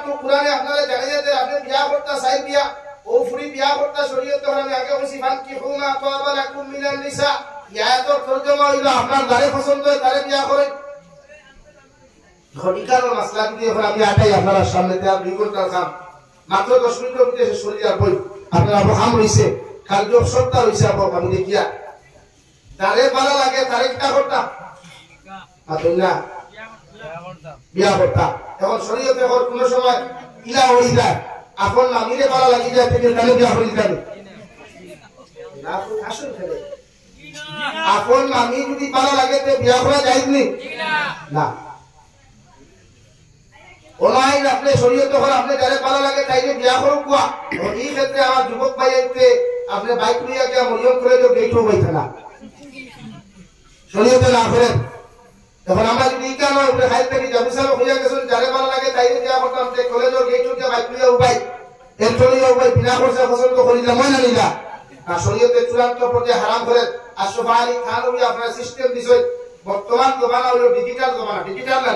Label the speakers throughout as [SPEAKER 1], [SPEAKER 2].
[SPEAKER 1] two কুরআনে আপনারা জানিয়ে দেন আপনি বিয়া করতে চাই বিয়া ও ফুরি বিয়া করতে শরীয়তে আমি আগে বলছি ফানকি হুমা তাওবা লাকুম মিনান নিসা আয়াতের তরজমা হইলো আপনার যারে পছন্দ হয় তারে বিয়া করেন ঘটিকার মাসলা কি এখন আমি আটাই আপনার সামনে দেয়া 2 ঘন্টার কাম মাত্র 10 মিনিটের ভিতরে শেষ করে আর বই আপনার আবু হাম হইছে কাল যে সপ্তাহ হইছে আপু আমি দেখিয়া যারে ভালো লাগে তারে কিটা করতা আতুল্লাহ বিয়া করতা এখন শরীয়তে এখন কোন সময় ইলা হই যায় আপন নামিরে ভালো লাগি যায় থেকে তারে বিয়া হই যাবে না তো আসল ফেলে আপন নামি যদি ভালো লাগে তে বিয়া করা যায় না ওলাই আপনি শরীয়তে হল আপনি যারে ভালো লাগে তাইলে বিয়া করো কোয়া এই ক্ষেত্রে আমার যুবক ভাইকে আপনি বাইক নিয়ে গিয়া মরিয়ম করে যে গেটও বইতে না শরীয়তে না করেন এখন আমরা যদি কেন উপরে হাইট থেকে জাবিসাল হইয়া গেছেন যারে ভালো লাগে তাইলে বিয়া করতাম যে কলেজের গেটও গিয়া বাইক নিয়ে উবাই এর চলিয়ে উবাই বিনা খরচা পছন্দ করিলাম না নিলা না শরীয়তে চূড়ান্ত পর্যায়ে হারাম করেন আশরাফ আলী খান ওই আপনার সিস্টেম দিছে বর্তমান জমানা হলো ডিজিটাল জমানা ডিজিটাল না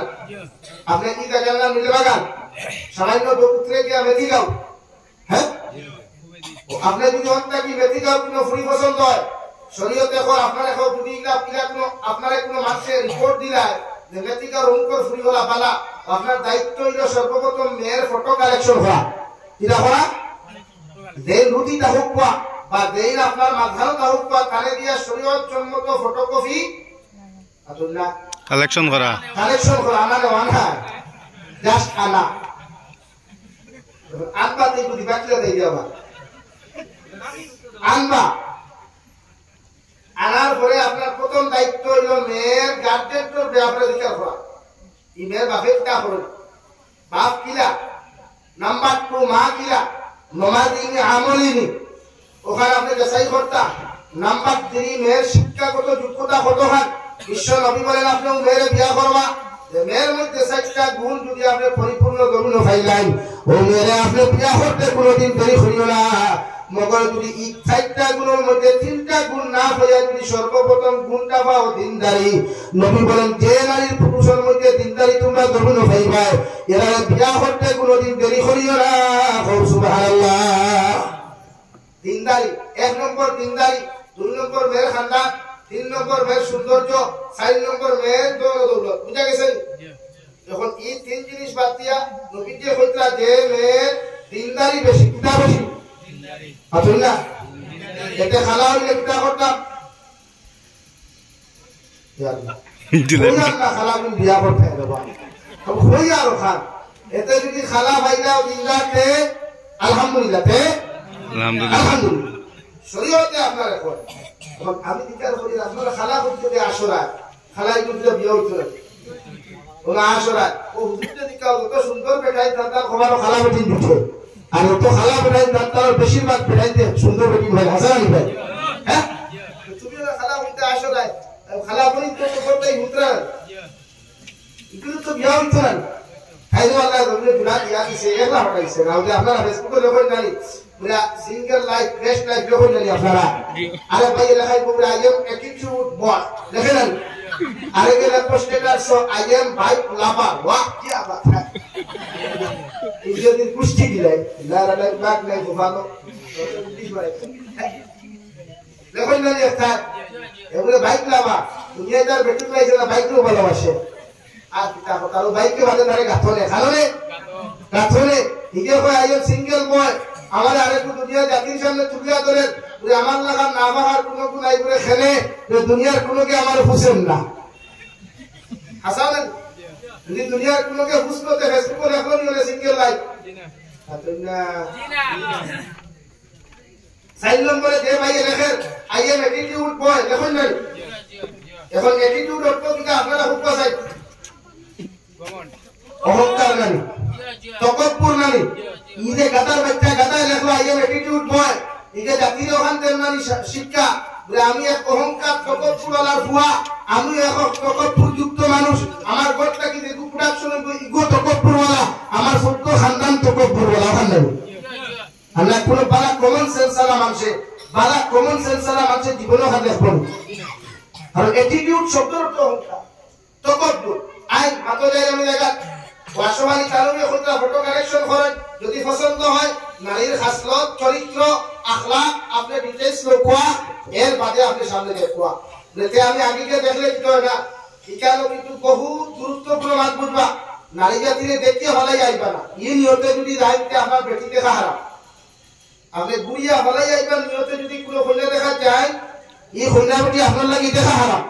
[SPEAKER 1] আপনি কি দেখেন না মিলে বাগান সামান্য দুপুরে গিয়া মেথি গাও হ্যাঁ আপনি যদি হত্যা কি মেথি গাও কোনো ফ্রি পছন্দ হয় শরীয়তে এখন আপনার এখন যদি কোনো আপনারে কোনো মানুষের রিপোর্ট দিলায় যে মেথি গাও রুমকর ফ্রি হলা পালা আপনার দায়িত্ব হইল সর্বপ্রথম মেয়ের ফটো কালেকশন করা কিনা করা দেন রুটিটা হোক বা দেন আপনার মাঝখানে হোক কানে দিয়া শরীয়ত সম্মত ফটোকপি আতুল্লাহ কালেকশন করা আমারে ওয়ানা জাস্ট আনা আনবা তে যদি বাকিলা দেই দিবা আনবা আনার পরে আপনার প্রথম দায়িত্ব হলো মেয়ের গার্জেন্টর ব্যাপারে বিচার করা এই মেয়ের বাপের কা করে বাপ কিলা নাম্বার 2 মা কিলা নমাজিনি আমলিনি ওখানে আপনি যাচাই করতা নাম্বার 3 মেয়ের শিক্ষাগত যোগ্যতা কতখান বিশ্ব নবী বলেন আপনি মেয়ের বিয়া করবা যে মেয়ের মধ্যে 4টা গুণ যদি আপনি পরিপূর্ণ গরুন ফাইলেন ও মেয়ের আপনি বিয়া করতে কোনোদিন দেরি করিও না মগর যদি এই 4টা গুণের মধ্যে 3টা গুণ না পাইয়া যদি সর্বপ্রথম গুণটা পাও দিনদারি নবী বলেন যে নারীর পুরুষের মধ্যে দিনদারি তোমরা গরুন ফাইবা এরা বিয়া করতে কোনোদিন দেরি করিও না সুবহানাল্লাহ দিনদারি 1 নম্বর দিনদারি 2 নম্বর মেয়ের খানদান 3 নম্বর মেয়ের সৌন্দর্য 4 নম্বর মেয়ের দৌলত বুঝা গেছে যখন এই 3 জিনিস বাদ দিয়া নবী যে কইতরা যে মেয়ের দিনদারি বেশি কিটা বেশি দিনদারি আতুল্লাহ এতে খালা হইলে কিটা করতাম ইয়া আল্লাহ দিলা খালা কোন বিয়া করতে বাবা তো হই আর খান এতে যদি খালা ভাইলা দিনদারতে আলহামদুলিল্লাহ আলহামদুলিল্লাহ শরীয়তে আপনার এখন আমি বিচার করি আপনারা খালা করতে আসরা খালাই করতে বিয়ে হইতো ওনা আসরা ও হুজুরতে দিকাও কত সুন্দর বেটাই দাদা খবর খালা বেটি দিতে আর তো খালা বেটাই দাদা বেশিরভাগ বেটাইতে সুন্দর বেটি ভাই হাসান ভাই হ্যাঁ তুমি খালা করতে আসরা খালা বলি তো করতেই মুদ্রা এগুলো তো বিয়ে হইতো না খাইলো আল্লাহ রবি দুলা দিয়া দিছে একলা হটাইছে না হলে আপনারা ফেসবুকে লেখেন জানি পুরা সিঙ্গেল লাইফ বেস্ট লাইফ লেখেন জানি আপনারা আরে ভাই লেখাই পুরা আই এম অ্যাটিটিউড বয় লেখেন আরে গেলে পোস্টেটার সো আই এম ভাই লাভা ওয়া কি আবা এই যদি পুষ্টি দিলাই না রাডা ব্যাক নাই গোফানো লেখেন জানি একটা এগুলো বাইক লাভা দুনিয়াদার বেটি পাইছে না বাইকও ভালোবাসে আর কিতা কথা বাইকে বাদে ধরে গাথলে খালনে গাথলে ইগে কয় আই এম সিঙ্গেল বয় আমার আরেকটু দুনিয়া জাতির সামনে তুলিয়া ধরে আমার লাগা না বাহার কোনো গুনাই করে খেলে দুনিয়ার কোনোকে আমার হুসেন না হাসান যদি দুনিয়ার কোনোকে হুস করতে ফেসবুকে লেখলো নিলে সিঙ্গেল লাইফ না সাইড নম্বরে যে ভাই লেখেন আই এম অ্যাটিটিউড বয় লেখেন না এখন অ্যাটিটিউড অর্থ কি আপনারা হুক চাই অহংকার নানি তকব্বুর নানি এই যে গাদার বাচ্চা গাদায় লেখলো আই এম অ্যাটিটিউড বয় এই যে জাতির ওখানতে নানি শিক্ষা বলে আমি এক অহংকার তকব্বুরওয়ালার ফুয়া আমি এক তকব্বুর যুক্ত মানুষ আমার ঘরটা কি দেখু প্রোডাকশন ইগো তকব্বুরওয়ালা আমার সত্য খানদান তকব্বুরওয়ালা খানদান আমরা কোন বালা কমন সেন্স আলা মানুষে বালা কমন সেন্স আলা মানুষে জীবনও হাতে দেখুন আর অ্যাটিটিউড শব্দের অর্থ অহংকার তকব্বুর আই মাতো যাই আমি দেখা ওয়াসমানি কারণে হইতা ফটো কালেকশন যদি পছন্দ হয় নারীর খাসলত চরিত্র আখলাক আপনি ডিটেইলস লখোয়া এর বাদে আপনি সামনে দেখোয়া যেতে আমি আগেকে দেখলে কি হয় না এখানে কিন্তু বহু গুরুত্বপূর্ণ মাত বুঝবা নারী জাতিরে দেখতে হলাই আইবা না এই নিয়তে যদি যাইতে আপনার বেটি দেখা হারাম আপনি গুড়িয়া হলাই আইবা নিয়তে যদি কোনো কন্যা দেখা যায় এই কন্যা বেটি আপনার লাগি দেখা হারাম